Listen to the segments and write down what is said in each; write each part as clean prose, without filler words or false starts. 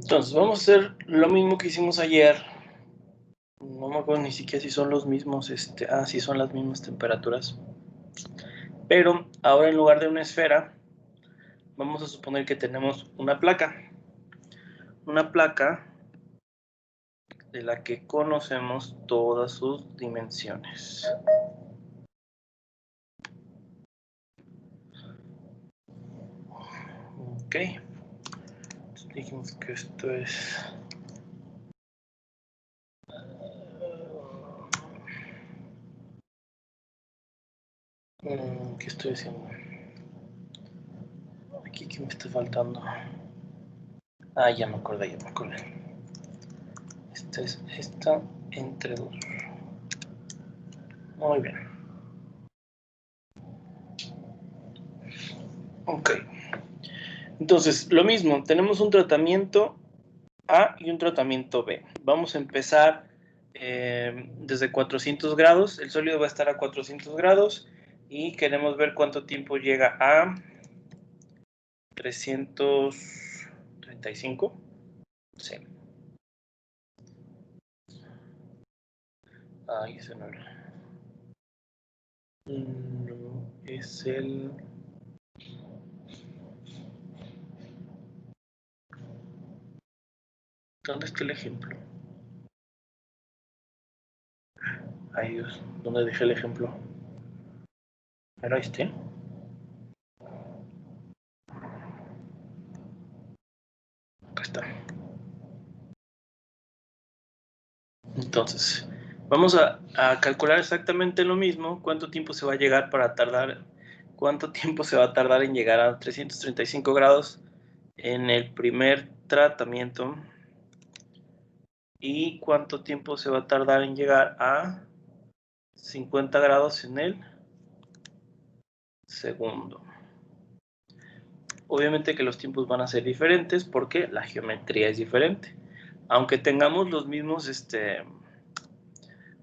Entonces, vamos a hacer lo mismo que hicimos ayer. No me acuerdo ni siquiera si son los mismos, sí son las mismas temperaturas. Pero ahora en lugar de una esfera, vamos a suponer que tenemos una placa. Una placa de la que conocemos todas sus dimensiones. Ok. Entonces dijimos que esto es... ¿Qué estoy haciendo? Aquí, ¿qué me está faltando? Ah, ya me acordé. Esta es esta entre 2. Muy bien. Ok. Entonces, lo mismo, tenemos un tratamiento A y un tratamiento B. Vamos a empezar desde 400 grados. El sólido va a estar a 400 grados y queremos ver cuánto tiempo llega a 335. Sí. Ay, ese no era. No, es el... ¿Dónde está el ejemplo? Ay, Dios, ¿dónde dejé el ejemplo? ¿Era este? Acá está. Entonces, vamos a calcular exactamente lo mismo. ¿Cuánto tiempo se va a llegar para tardar? ¿Cuánto tiempo se va a tardar en llegar a 335 grados en el primer tratamiento? ¿Y cuánto tiempo se va a tardar en llegar a 50 grados en el segundo? Obviamente que los tiempos van a ser diferentes porque la geometría es diferente. Aunque tengamos los mismos,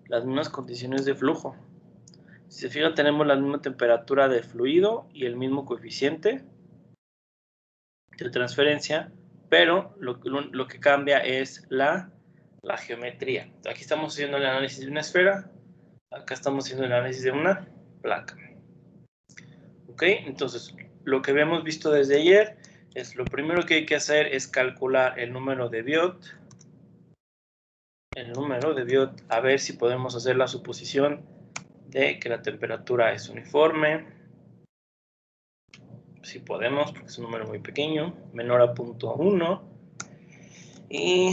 las mismas condiciones de flujo. Si se fijan, tenemos la misma temperatura de fluido y el mismo coeficiente de transferencia, pero lo que cambia es la geometría. Aquí estamos haciendo el análisis de una esfera, acá estamos haciendo el análisis de una placa. ¿Ok? Entonces, lo que habíamos visto desde ayer es lo primero que hay que hacer es calcular el número de Biot. A ver si podemos hacer la suposición de que la temperatura es uniforme. Si podemos, porque es un número muy pequeño, menor a 0.1. Y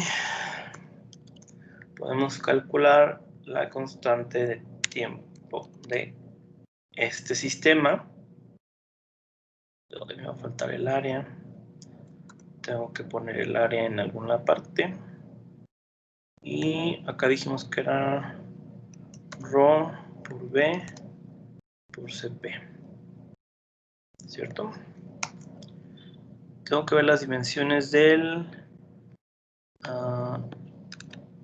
podemos calcular la constante de tiempo de este sistema. ¿Dónde me va a faltar el área? Tengo que poner el área en alguna parte. Y acá dijimos que era ρ por V por Cp. ¿Cierto? Tengo que ver las dimensiones de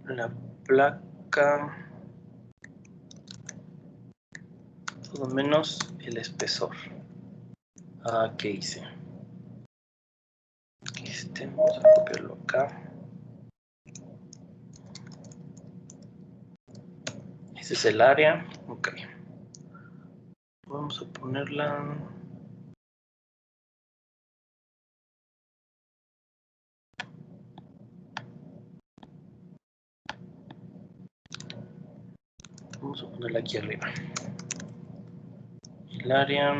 la placa, todo menos el espesor. ¿Qué hice? Vamos a copiarlo acá. Ese es el área. Ok. Vamos a ponerla. Vamos a ponerla aquí arriba. El área.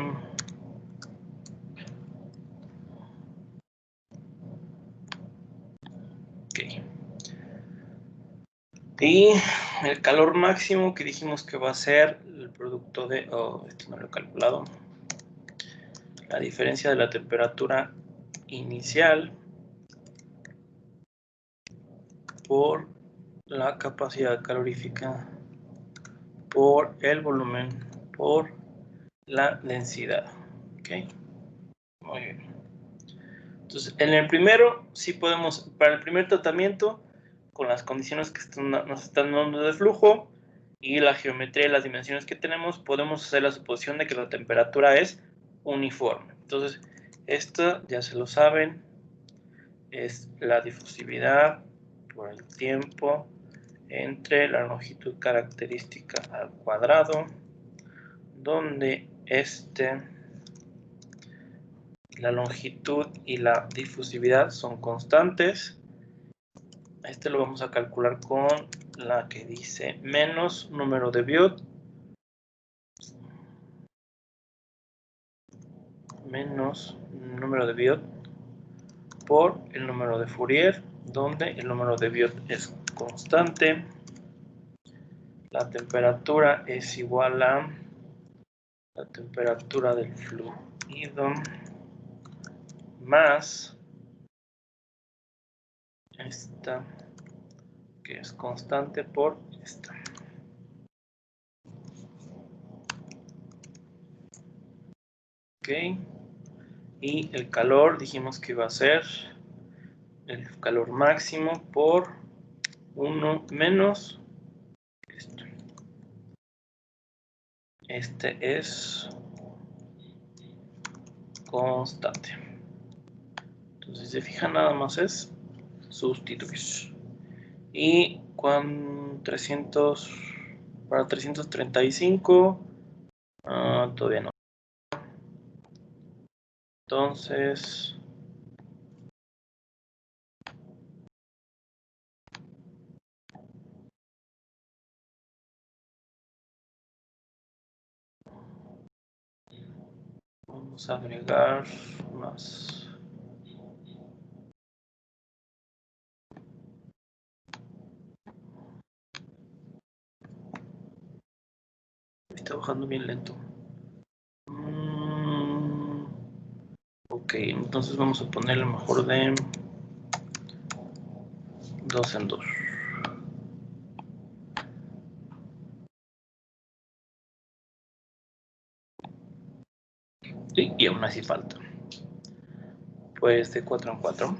Ok. Y el calor máximo que dijimos que va a ser el producto de... esto no lo he calculado. La diferencia de la temperatura inicial por la capacidad calorífica por el volumen por la densidad. Ok. Muy bien. Entonces, en el primero, sí podemos, para el primer tratamiento, con las condiciones que nos están dando de flujo y la geometría y las dimensiones que tenemos, podemos hacer la suposición de que la temperatura es uniforme. Entonces, esto ya se lo saben, es la difusividad por el tiempo entre la longitud característica al cuadrado, donde la longitud y la difusividad son constantes. Lo vamos a calcular con la que dice menos número de Biot por el número de Fourier, donde el número de Biot es constante. La temperatura es igual a la temperatura del fluido más esta, que es constante, por esta. Ok. Y el calor dijimos que iba a ser el calor máximo por 1 menos esto. Es constante. Entonces, si se fijan, nada más es sustituir. Y con 300, para 335, todavía no. Entonces, vamos a agregar más. Está bajando bien lento. Ok, entonces vamos a poner lo mejor de 2 en 2. Sí, y aún así falta. Pues de 4 en 4.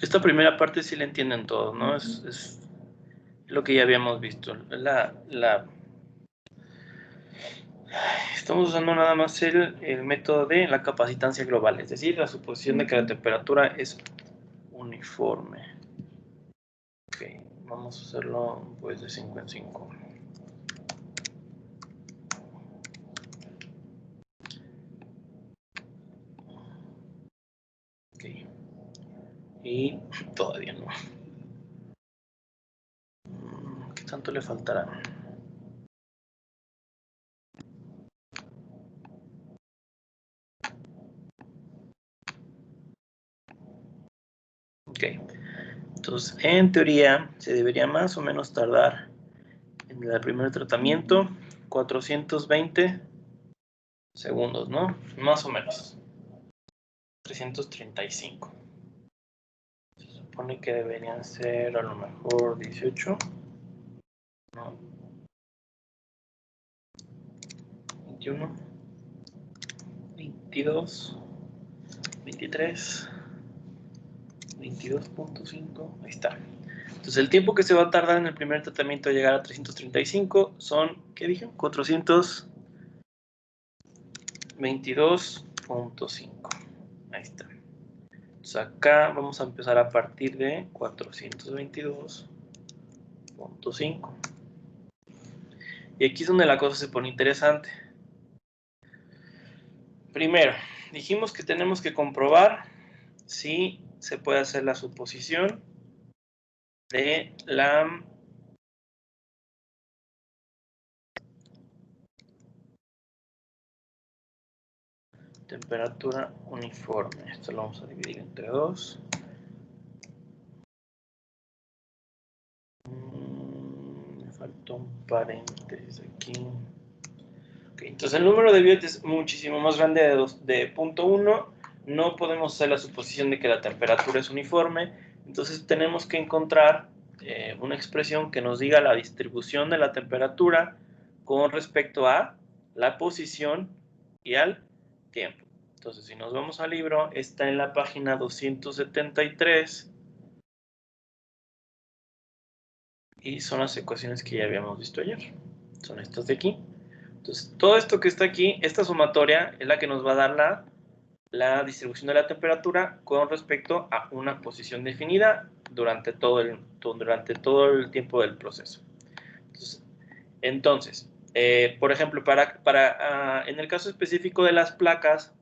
Esta primera parte sí la entienden todos, ¿no? Es lo que ya habíamos visto. Estamos usando nada más el método de la capacitancia global, es decir, la suposición de que la temperatura es uniforme. Ok, vamos a hacerlo pues de 5 en 5. Ok, y todavía no. ¿Qué tanto le faltará? Ok, entonces en teoría se debería más o menos tardar en el primer tratamiento 420 segundos, ¿no? Más o menos. 335. Se supone que deberían ser a lo mejor 18. No. 21. 22. 23. 22.5. Ahí está. Entonces el tiempo que se va a tardar en el primer tratamiento de llegar a 335 son, ¿qué dije? 422.5. Ahí está. Entonces acá vamos a empezar a partir de 422.5. Y aquí es donde la cosa se pone interesante. Primero, dijimos que tenemos que comprobar si se puede hacer la suposición de la temperatura uniforme. Esto lo vamos a dividir entre 2. Me faltó un paréntesis aquí. Okay, entonces el número de Biot es muchísimo más grande de 0.1. No podemos hacer la suposición de que la temperatura es uniforme. Entonces tenemos que encontrar una expresión que nos diga la distribución de la temperatura con respecto a la posición y al tiempo. Entonces, si nos vamos al libro, está en la página 273 Y son las ecuaciones que ya habíamos visto ayer. Son estas de aquí. Entonces, todo esto que está aquí, esta sumatoria es la que nos va a dar la distribución de la temperatura con respecto a una posición definida durante todo el tiempo del proceso. Entonces, por ejemplo, en el caso específico de las placas,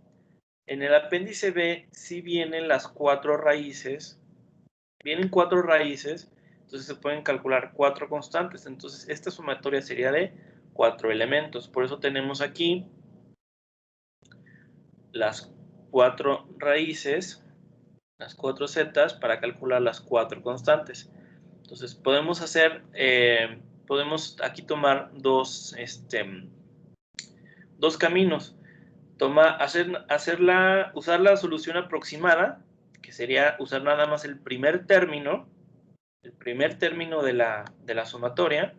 en el apéndice B sí vienen las 4 raíces. Vienen 4 raíces, entonces se pueden calcular 4 constantes. Entonces, esta sumatoria sería de 4 elementos. Por eso tenemos aquí las 4 raíces, las 4 zetas, para calcular las 4 constantes. Entonces, podemos aquí tomar dos caminos. Usar la solución aproximada, que sería usar nada más el primer término de la sumatoria,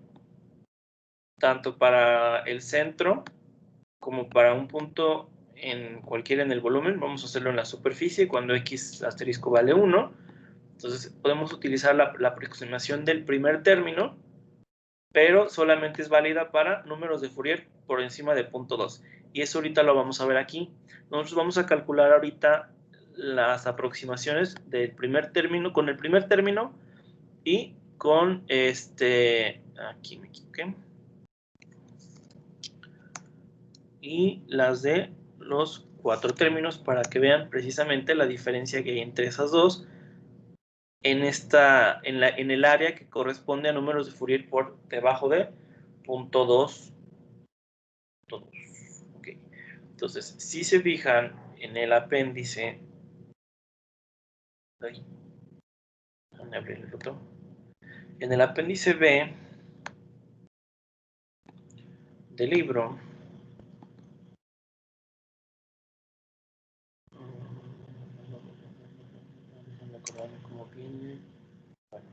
tanto para el centro como para un punto cualquiera en el volumen. Vamos a hacerlo en la superficie cuando x asterisco vale 1. Entonces podemos utilizar la aproximación del primer término, pero solamente es válida para números de Fourier por encima de 0.2. Y eso ahorita lo vamos a ver aquí. Nosotros vamos a calcular ahorita las aproximaciones del primer término, con el primer término y con aquí me equivoqué. Y las de los 4 términos para que vean precisamente la diferencia que hay entre esas dos en el área que corresponde a números de Fourier por debajo de 0.2. Okay. Entonces, si se fijan en el apéndice, déjame abrir el otro. En el apéndice B del libro, no me acuerdo cómo viene. Bueno.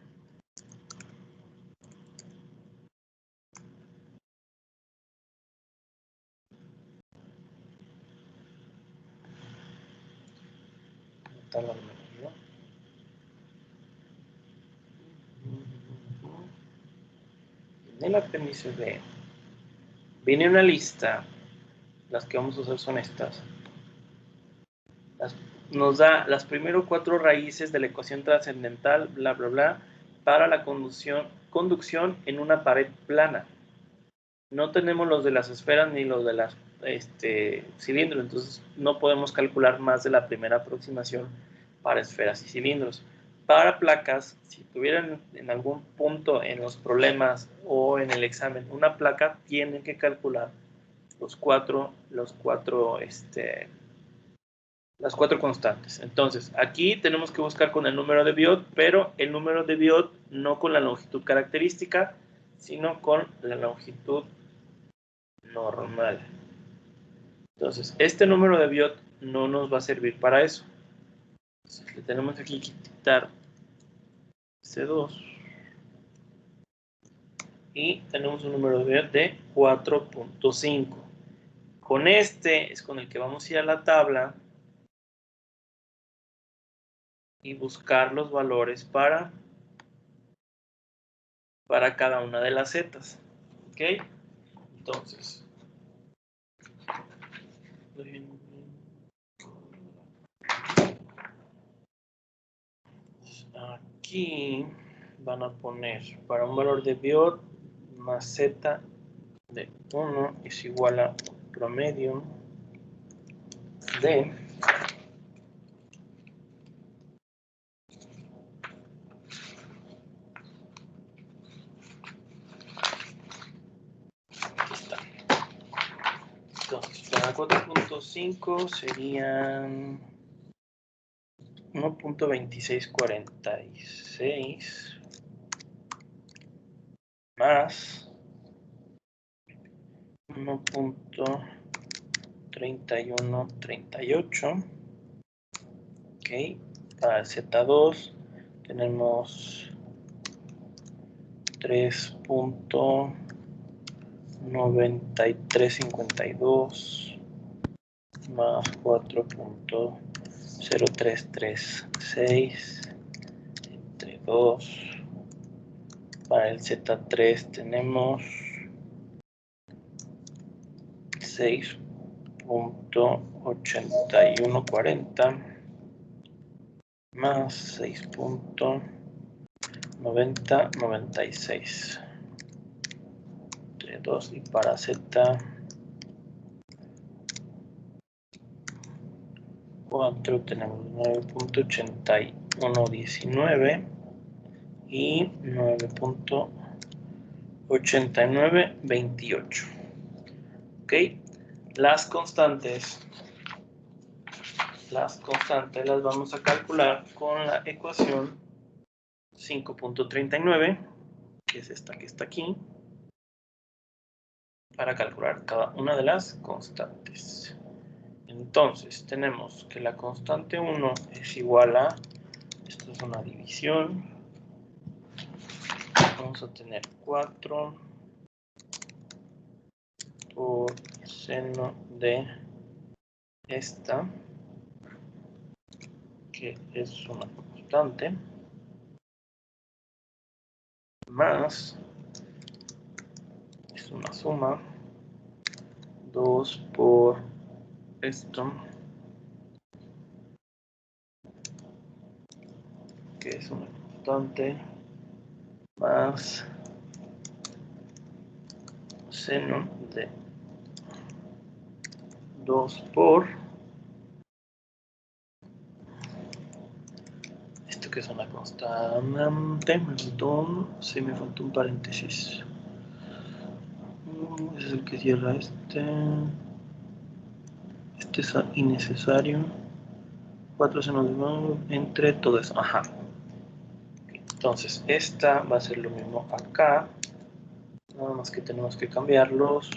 En el apéndice B viene una lista. Las que vamos a usar son estas. Nos da las primeras 4 raíces de la ecuación trascendental, bla, bla, bla, para la conducción en una pared plana. No tenemos los de las esferas ni los de las cilindros, entonces no podemos calcular más de la primera aproximación para esferas y cilindros. Para placas, si tuvieran en algún punto en los problemas o en el examen una placa, tienen que calcular las cuatro constantes. Entonces, aquí tenemos que buscar con el número de Biot, pero el número de Biot no con la longitud característica, sino con la longitud normal. Entonces, este número de Biot no nos va a servir para eso. Entonces, le tenemos aquí que quitar C2. Y tenemos un número de Biot de 4.5. Con este es con el que vamos a ir a la tabla y buscar los valores para cada una de las zetas. ¿Ok? Entonces, aquí van a poner para un valor de Biot más z de 1 es igual a promedio de aquí está. Entonces, para 4.5 serían 1.2646 más 1.3138. Ok, para el Z2 tenemos 3.9352 más 4.0336 entre 2 Para el Z3 tenemos 6.8140 más 6.9096 entre 2, y para Z4 tenemos 9.8119 y 9.8928. Ok, las constantes las vamos a calcular con la ecuación 5.39, que es esta que está aquí, para calcular cada una de las constantes. Entonces, tenemos que la constante 1 es igual a, esto es una división, vamos a tener 4 por seno de esta, que es una constante, más, es una suma, 2 por esto, que es una constante, más seno de 2 por esto, que es una constante, me faltó un paréntesis. Es el que cierra este es innecesario. 4 senos entre todo eso. Ajá. Entonces, esta va a ser lo mismo acá. Nada más que tenemos que cambiar los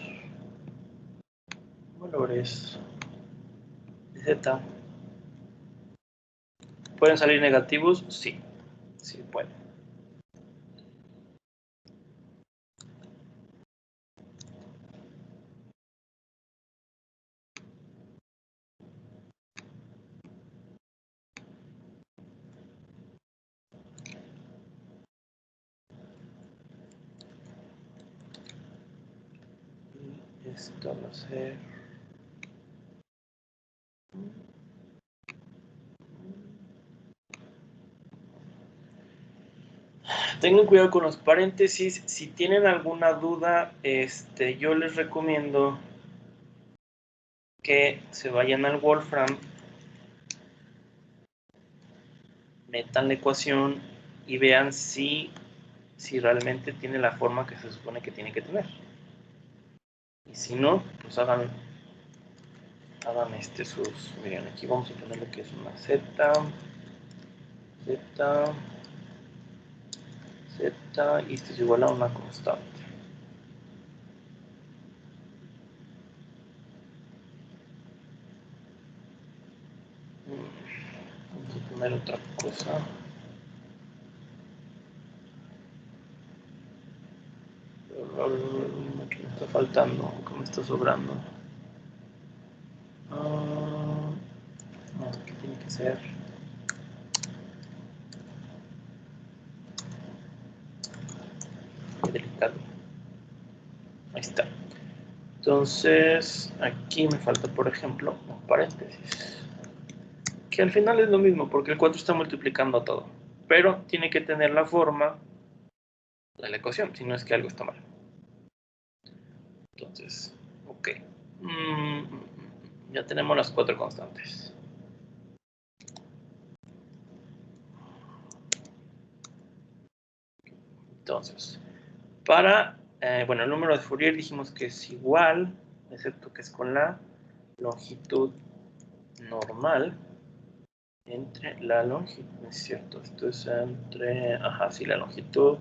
valores de Z. ¿Pueden salir negativos? Sí. Sí pueden. Y esto va a ser... Tengan cuidado con los paréntesis. Si tienen alguna duda, yo les recomiendo que se vayan al Wolfram, metan la ecuación y vean si realmente tiene la forma que se supone que tiene que tener. Y si no, pues hagan sus... Miren, aquí vamos a ponerle que es una Z, y esto es igual a una constante. Vamos a poner otra cosa. ¿Qué me está faltando? ¿Qué me está sobrando? No, aquí tiene que ser... Qué delicado. Ahí está. Entonces, aquí me falta, por ejemplo, un paréntesis. Que al final es lo mismo, porque el 4 está multiplicando todo. Pero tiene que tener la forma de la ecuación, si no es que algo está mal. Entonces, ok. Ya tenemos las 4 constantes. Entonces, para, bueno, el número de Fourier dijimos que es igual, excepto que es con la longitud normal entre la longitud, no es cierto, esto es entre, ajá, sí, la longitud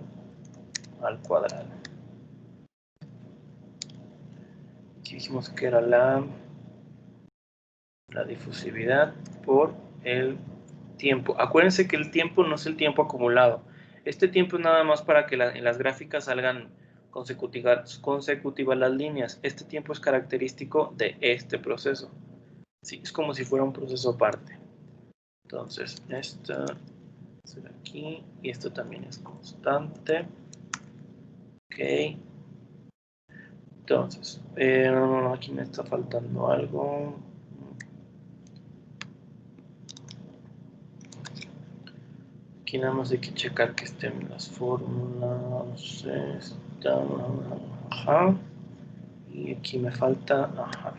al cuadrado. Aquí dijimos que era la difusividad por el tiempo. Acuérdense que el tiempo no es el tiempo acumulado. Este tiempo es nada más para que en las gráficas salgan consecutivas las líneas. Este tiempo es característico de este proceso. Sí, es como si fuera un proceso aparte. Entonces, esta será aquí y esto también es constante. Ok. Entonces, aquí me está faltando algo. Aquí nada más hay que checar que estén las fórmulas. Ajá. Y aquí me falta, ajá.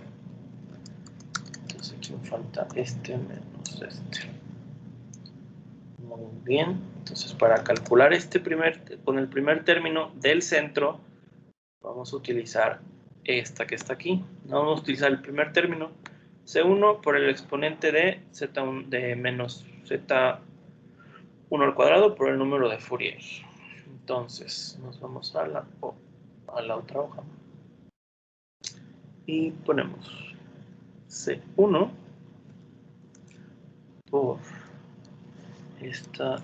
Entonces aquí me falta este menos este. Muy bien. Entonces para calcular con el primer término del centro, vamos a utilizar esta que está aquí. No vamos a utilizar el primer término, C1 por el exponente de Z1 de menos Z1 al cuadrado por el número de Fourier. Entonces nos vamos a la otra hoja y ponemos C1 por esta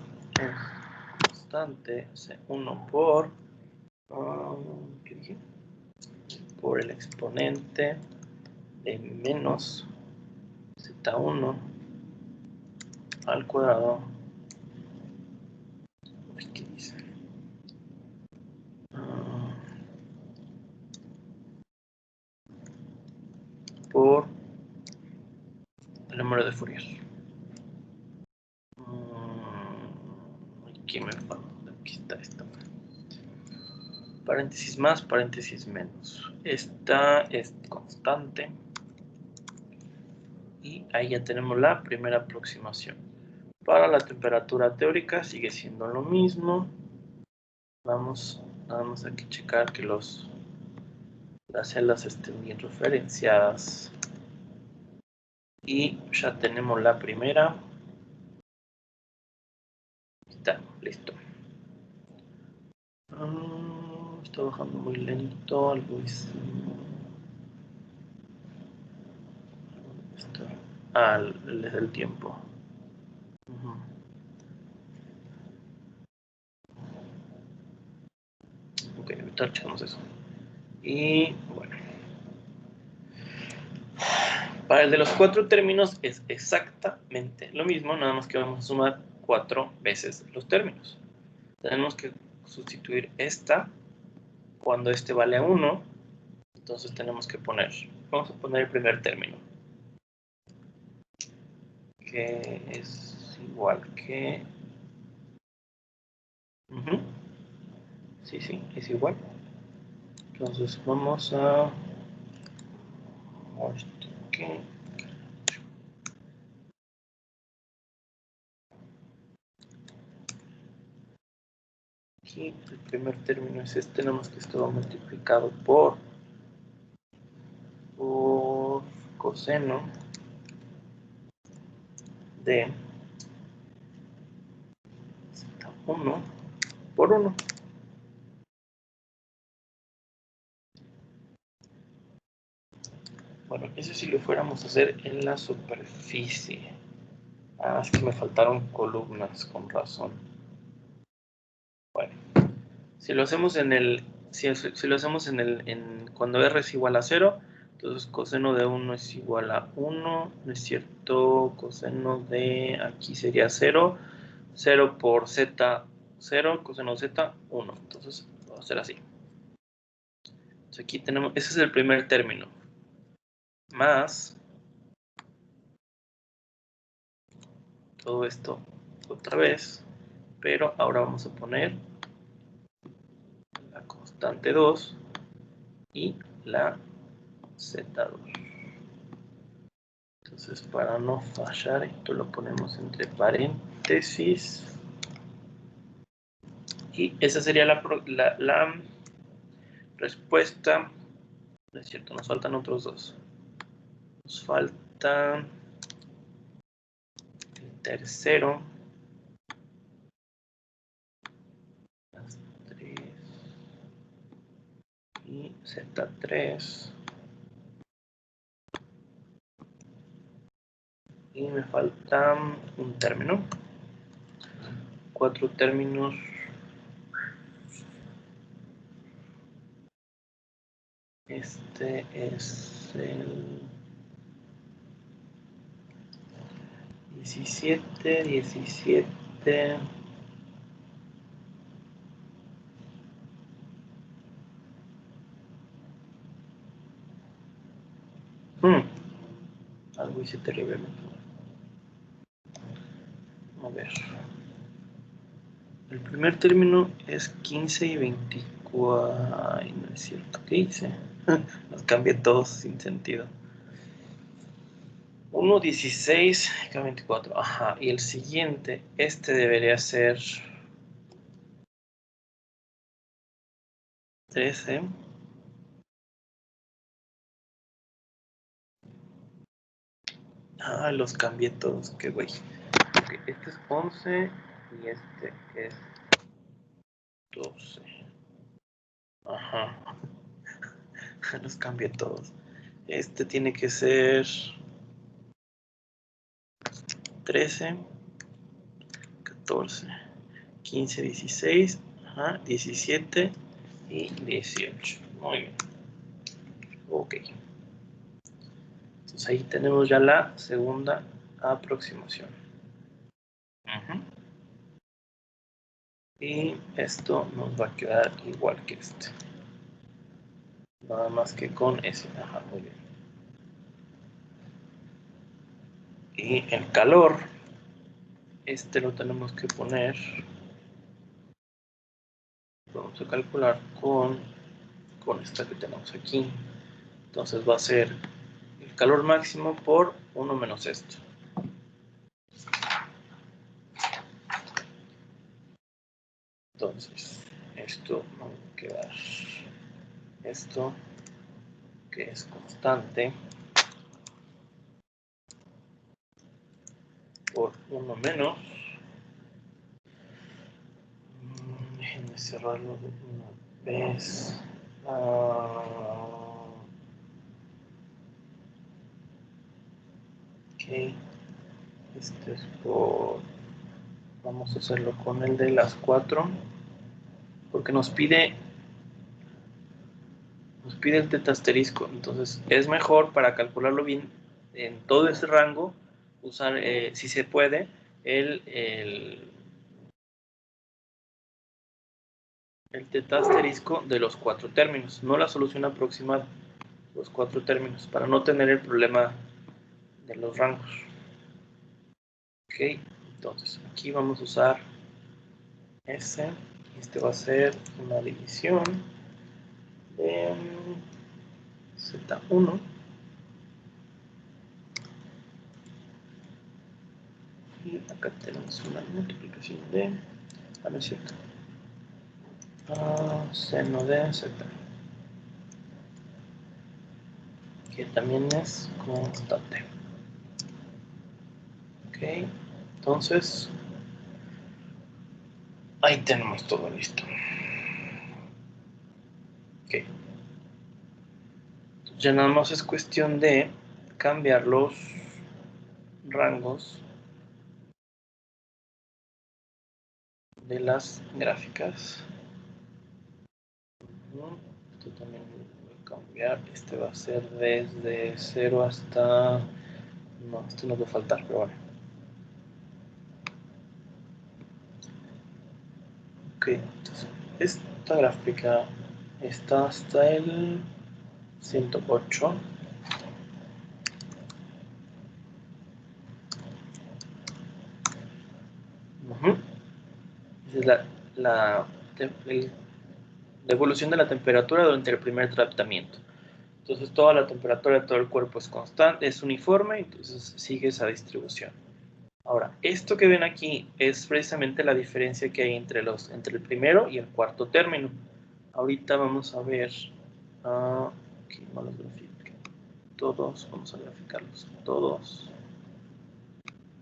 constante C1 por ¿qué dije? Por el exponente de menos Z1 al cuadrado. ¿Qué dice? Por el número de Fourier. Aquí me falta. Aquí está esta. Paréntesis más, paréntesis menos. Esta es constante. Y ahí ya tenemos la primera aproximación. Para la temperatura teórica sigue siendo lo mismo. Vamos nada más aquí a checar que las celdas estén bien referenciadas. Y ya tenemos la primera. Está, listo. Está bajando muy lento, algo es... desde el tiempo. Ok, ahorita echamos eso. Y bueno. Para el de los 4 términos es exactamente lo mismo, nada más que vamos a sumar 4 veces los términos. Tenemos que sustituir esta cuando este vale a 1. Entonces tenemos que vamos a poner el primer término, que es igual que... Sí, es igual. Entonces vamos a... Aquí el primer término es este, nada más que esto va multiplicado por coseno de 1 por 1. Bueno, eso si lo fuéramos a hacer en la superficie. Es que me faltaron columnas, con razón. Bueno, si lo hacemos si lo hacemos cuando R es igual a 0, entonces coseno de 1 es igual a 1, ¿no es cierto? Coseno de aquí sería 0, 0 por Z, 0, coseno Z, 1. Entonces, vamos a hacer así. Entonces aquí tenemos, ese es el primer término. Más todo esto otra vez, pero ahora vamos a poner la constante 2 y la Z2. Entonces, para no fallar, esto lo ponemos entre paréntesis. Y esa sería la respuesta. No es cierto, nos faltan otros dos. Nos falta el tercero. Las 3 y Z3. Y me falta un término. 4 términos. Este es el 17, 17. Algo hice terriblemente. A ver. El primer término es 15 y 24. Ay, no es cierto. ¿Qué hice? Los cambié todos sin sentido. 1, 16, 24. Ajá. Y el siguiente, este debería ser 13. Ah, los cambié todos. Qué güey. Okay, este es 11 y este es 12. Ajá. Los cambié todos. Este tiene que ser 13, 14, 15, 16, ajá, 17 y 18. Muy bien. Ok. Entonces ahí tenemos ya la segunda aproximación. Y esto nos va a quedar igual que este. Nada más que con ese. Ajá, muy bien. Y el calor, este lo tenemos que poner. Vamos a calcular con esta que tenemos aquí. Entonces va a ser el calor máximo por 1 menos esto. Entonces, esto va a quedar esto, que es constante, por 1 menos. Déjenme cerrarlo de una vez. Ok. Este es por... Vamos a hacerlo con el de las 4. Porque nos pide el teta asterisco. Entonces es mejor para calcularlo bien en todo ese rango usar, si se puede, el teta asterisco de los 4 términos, no la solución aproximada, los 4 términos, para no tener el problema de los rangos. Ok, entonces aquí vamos a usar este va a ser una división de Z1 y acá tenemos una multiplicación de, no es cierto, seno de Z, que también es constante. Ok, entonces ahí tenemos todo listo. Ok, ya nada más es cuestión de cambiar los rangos de las gráficas. Esto también lo voy a cambiar. Este va a ser desde 0 hasta... No, esto no va a faltar, pero bueno. Ok, entonces esta gráfica está hasta el 108. Esa es la evolución de la temperatura durante el primer tratamiento. Entonces toda la temperatura de todo el cuerpo es constante, es uniforme, entonces sigue esa distribución. Ahora, esto que ven aquí es precisamente la diferencia que hay entre el primero y el cuarto término. Ahorita vamos a ver, aquí no los grafique todos, vamos a graficarlos todos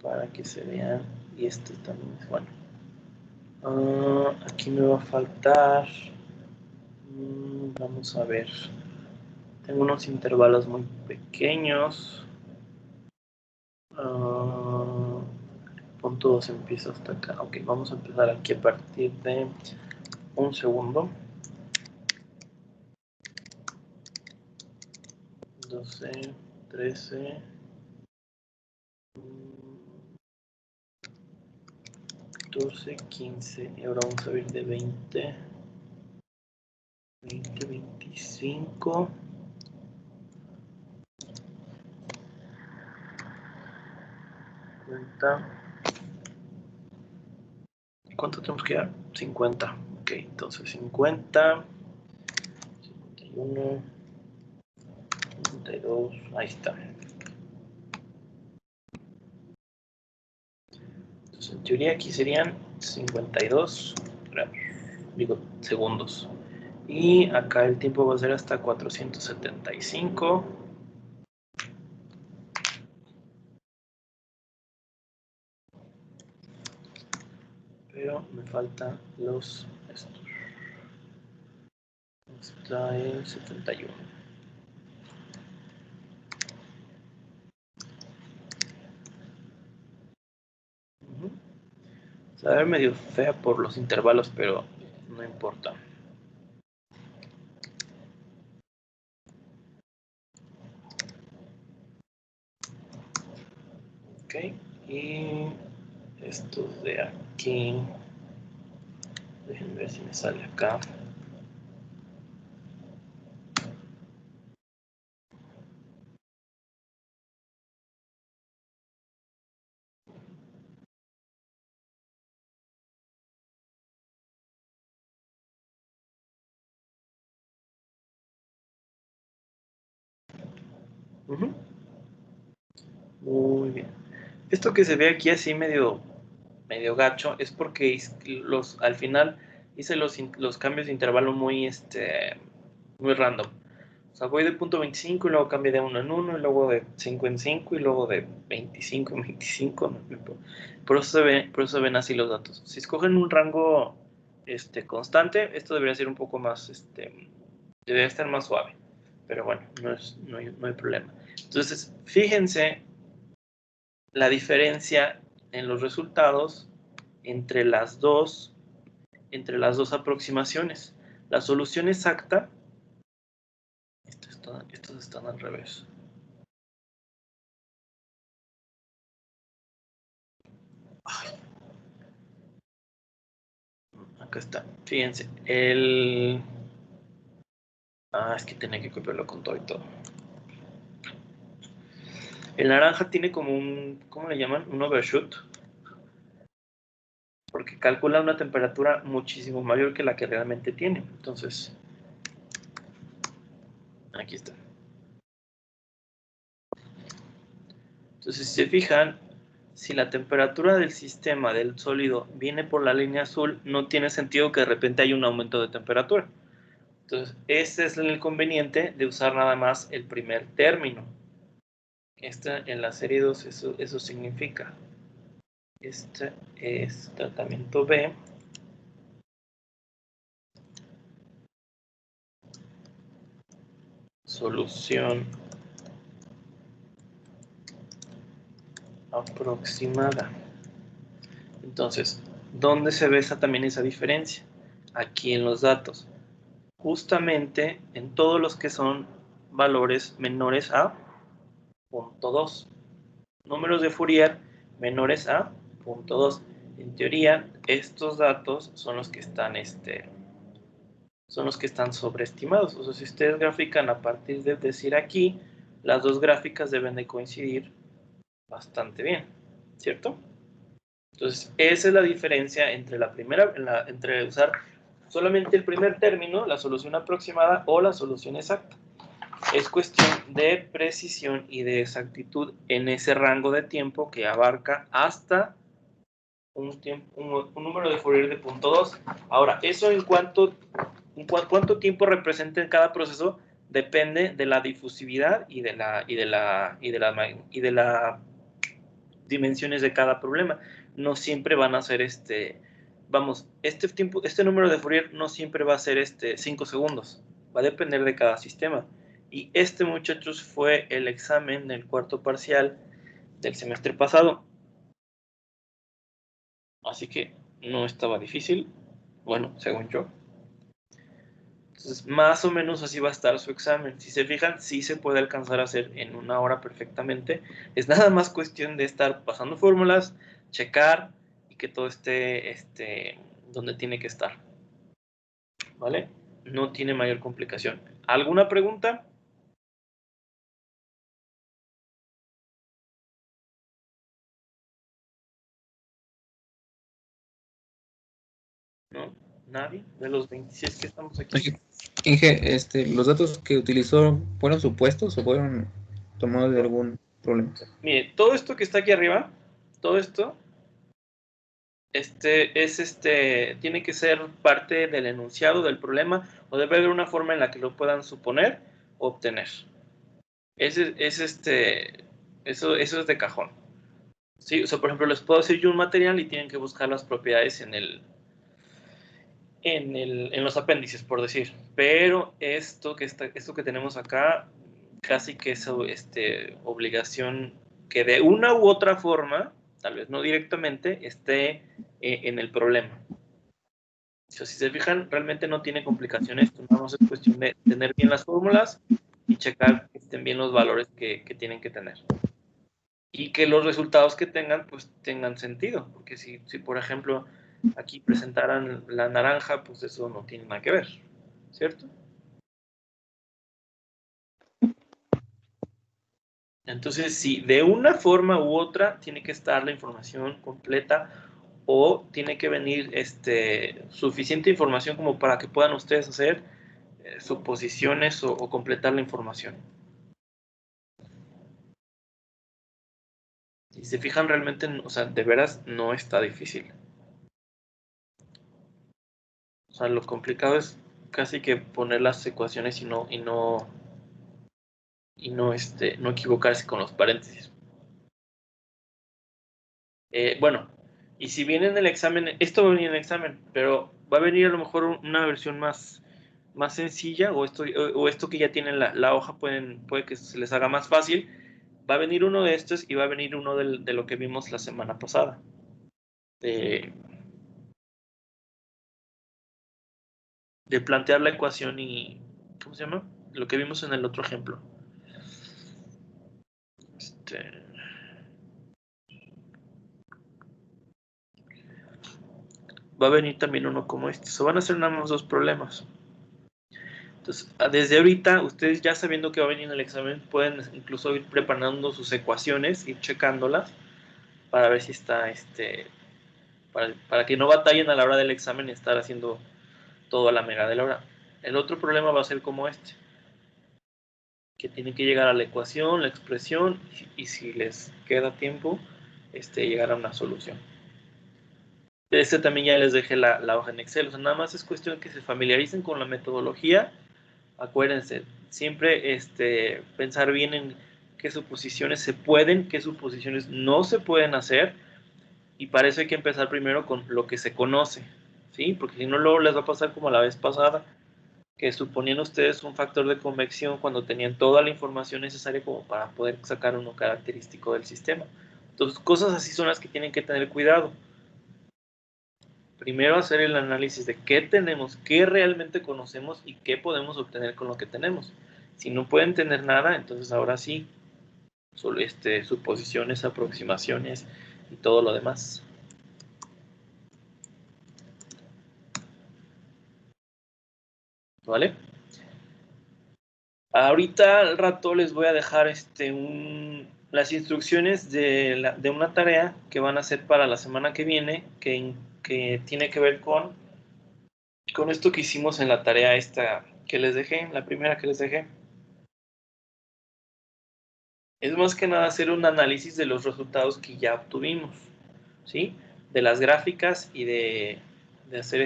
para que se vean, y este también es bueno. Aquí me va a faltar, vamos a ver, tengo unos intervalos muy pequeños. Punto 2 empieza hasta acá. Ok, vamos a empezar aquí a partir de un segundo. 12, 13, 14, 15. Y ahora vamos a ver de 20, 20, 25, ¿Cuánto tenemos que dar? 50. Ok, entonces 50, 51, 52, ahí está. Entonces, en teoría aquí serían 52 segundos. Y acá el tiempo va a ser hasta 475. Pero me faltan estos. Está en 71. Se va a ver medio fea por los intervalos, pero no importa. Ok, y estos de aquí, déjenme ver si me sale acá. Muy bien. Esto que se ve aquí así medio gacho es porque al final hice los cambios de intervalo muy random. O sea, voy de punto 25 y luego cambio de 1 en 1 y luego de 5 en 5 y luego de 25 en 25. Por eso se ven así los datos. Si escogen un rango constante, esto debería ser un poco más, debería estar más suave. Pero bueno, no hay problema. Entonces, fíjense la diferencia en los resultados entre las dos aproximaciones. La solución exacta, estos están al revés. Ay. Acá está, fíjense, es que tenía que copiarlo con todo y todo. El naranja tiene como ¿cómo le llaman? Un overshoot. Porque calcula una temperatura muchísimo mayor que la que realmente tiene. Entonces, aquí está. Entonces, si se fijan, si la temperatura del sistema del sólido viene por la línea azul, no tiene sentido que de repente haya un aumento de temperatura. Entonces, ese es el inconveniente de usar nada más el primer término. En la serie 2 eso significa. Este es tratamiento B. Solución aproximada. Entonces, ¿dónde se ve también esa diferencia? Aquí en los datos. Justamente en todos los que son valores menores a 0.2. Números de Fourier menores a 0.2. En teoría, estos datos son los que están sobreestimados. O sea, si ustedes grafican a partir de decir aquí, las dos gráficas deben de coincidir bastante bien, ¿cierto? Entonces, esa es la diferencia entre entre usar solamente el primer término, la solución aproximada o la solución exacta. Es cuestión de precisión y de exactitud en ese rango de tiempo que abarca hasta un número de Fourier de 0.2. Ahora, eso cuánto tiempo representa en cada proceso depende de la difusividad y de las dimensiones de cada problema. No siempre van a ser este número de Fourier no siempre va a ser 5 segundos. Va a depender de cada sistema. Y muchachos, fue el examen del cuarto parcial del semestre pasado. Así que no estaba difícil. Bueno, según yo. Entonces, más o menos así va a estar su examen. Si se fijan, sí se puede alcanzar a hacer en 1 hora perfectamente. Es nada más cuestión de estar pasando fórmulas, checar y que todo esté donde tiene que estar. ¿Vale? No tiene mayor complicación. ¿Alguna pregunta? nadie de los 26 que estamos aquí. Inge, ¿los datos que utilizó fueron supuestos o fueron tomados de algún problema? Mire, todo esto que está aquí arriba, todo esto, tiene que ser parte del enunciado del problema, o debe haber una forma en la que lo puedan suponer o obtener. Eso es de cajón. Sí, o sea, por ejemplo, les puedo decir yo un material y tienen que buscar las propiedades en los apéndices, por decir. Pero esto que tenemos acá, casi que es obligación que de una u otra forma, tal vez no directamente, esté en el problema. O sea, si se fijan, realmente no tiene complicaciones. Esto nada más es cuestión de tener bien las fórmulas y checar que estén bien los valores que tienen que tener. Y que los resultados que tengan, pues tengan sentido. Porque si por ejemplo, aquí presentaran la naranja, pues eso no tiene nada que ver, ¿cierto? Entonces, si de una forma u otra tiene que estar la información completa o tiene que venir suficiente información como para que puedan ustedes hacer suposiciones o completar la información. Si se fijan realmente, o sea, de veras no está difícil. O sea, lo complicado es casi que poner las ecuaciones y no equivocarse con los paréntesis. Bueno, y si viene en el examen, esto va a venir en el examen, pero va a venir a lo mejor una versión más sencilla, o esto que ya tienen la hoja puede que se les haga más fácil. Va a venir uno de estos y va a venir uno de lo que vimos la semana pasada. De plantear la ecuación y, ¿cómo se llama? Lo que vimos en el otro ejemplo. Va a venir también uno como este. So, van a ser nada más 2 problemas. Entonces, desde ahorita, ustedes ya sabiendo que va a venir en el examen, pueden incluso ir preparando sus ecuaciones, ir checándolas, para ver si está, para que no batallen a la hora del examen y estar haciendo todo a la mega de la hora. El otro problema va a ser como que tienen que llegar a la ecuación, la expresión, y si les queda tiempo, llegar a una solución. También ya les dejé la hoja en Excel, o sea, nada más es cuestión que se familiaricen con la metodología. Acuérdense, siempre pensar bien en qué suposiciones se pueden, qué suposiciones no se pueden hacer, y para eso hay que empezar primero con lo que se conoce, ¿sí? Porque si no, luego les va a pasar como la vez pasada, que suponían ustedes un factor de convección cuando tenían toda la información necesaria como para poder sacar uno característico del sistema. Entonces, cosas así son las que tienen que tener cuidado. Primero hacer el análisis de qué tenemos, qué realmente conocemos y qué podemos obtener con lo que tenemos. Si no pueden tener nada, entonces ahora sí, solo suposiciones, aproximaciones y todo lo demás. ¿Vale? Ahorita al rato les voy a dejar las instrucciones de una tarea que van a hacer para la semana que viene, que tiene que ver con esto que hicimos en la tarea esta que les dejé, la primera que les dejé. Es más que nada hacer un análisis de los resultados que ya obtuvimos, ¿sí? De las gráficas y de hacer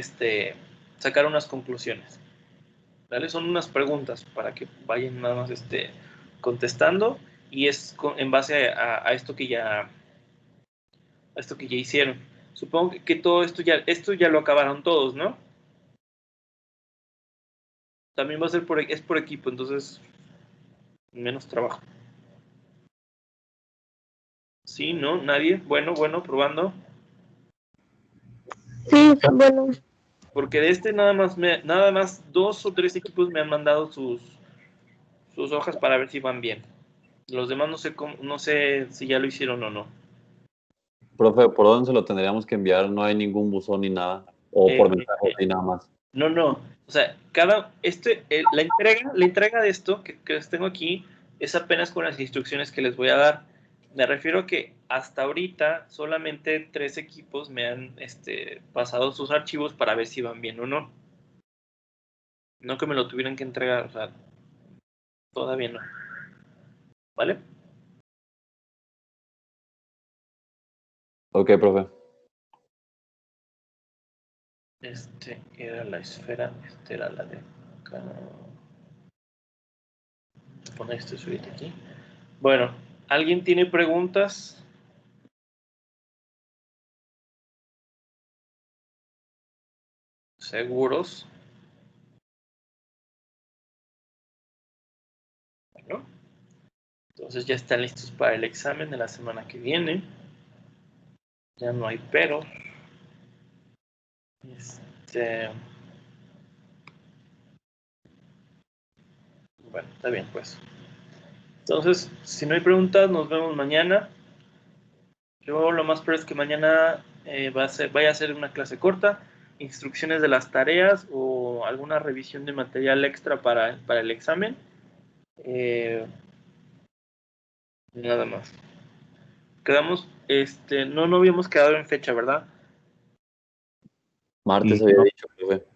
sacar unas conclusiones. ¿Vale? Son unas preguntas para que vayan nada más contestando, y es en base a esto que ya hicieron. Supongo que todo esto ya lo acabaron todos, ¿no? También va a ser es por equipo, entonces menos trabajo. ¿Sí? ¿No? ¿Nadie? Bueno, probando. Sí, bueno. Porque de nada más 2 o 3 equipos me han mandado sus hojas para ver si van bien. Los demás no sé si ya lo hicieron o no. Profe, ¿por dónde se lo tendríamos que enviar? No hay ningún buzón ni nada. O por mensaje y nada más. No. O sea, la entrega de esto que les tengo aquí es apenas con las instrucciones que les voy a dar. Me refiero a que hasta ahorita solamente 3 equipos me han pasado sus archivos para ver si van bien o no. No que me lo tuvieran que entregar, o sea, todavía no. ¿Vale? Ok, profe. Era la esfera, era la de acá. Voy a poner suite aquí. Bueno, ¿alguien tiene preguntas? ¿Seguros? Bueno, entonces ya están listos para el examen de la semana que viene. Ya no hay pero. Bueno, está bien, pues. Entonces, si no hay preguntas, nos vemos mañana. Yo lo más probable es que mañana vaya a ser una clase corta, instrucciones de las tareas o alguna revisión de material extra para el examen. Nada más. Quedamos, no habíamos quedado en fecha, ¿verdad? Martes Sí, había no. dicho, profe.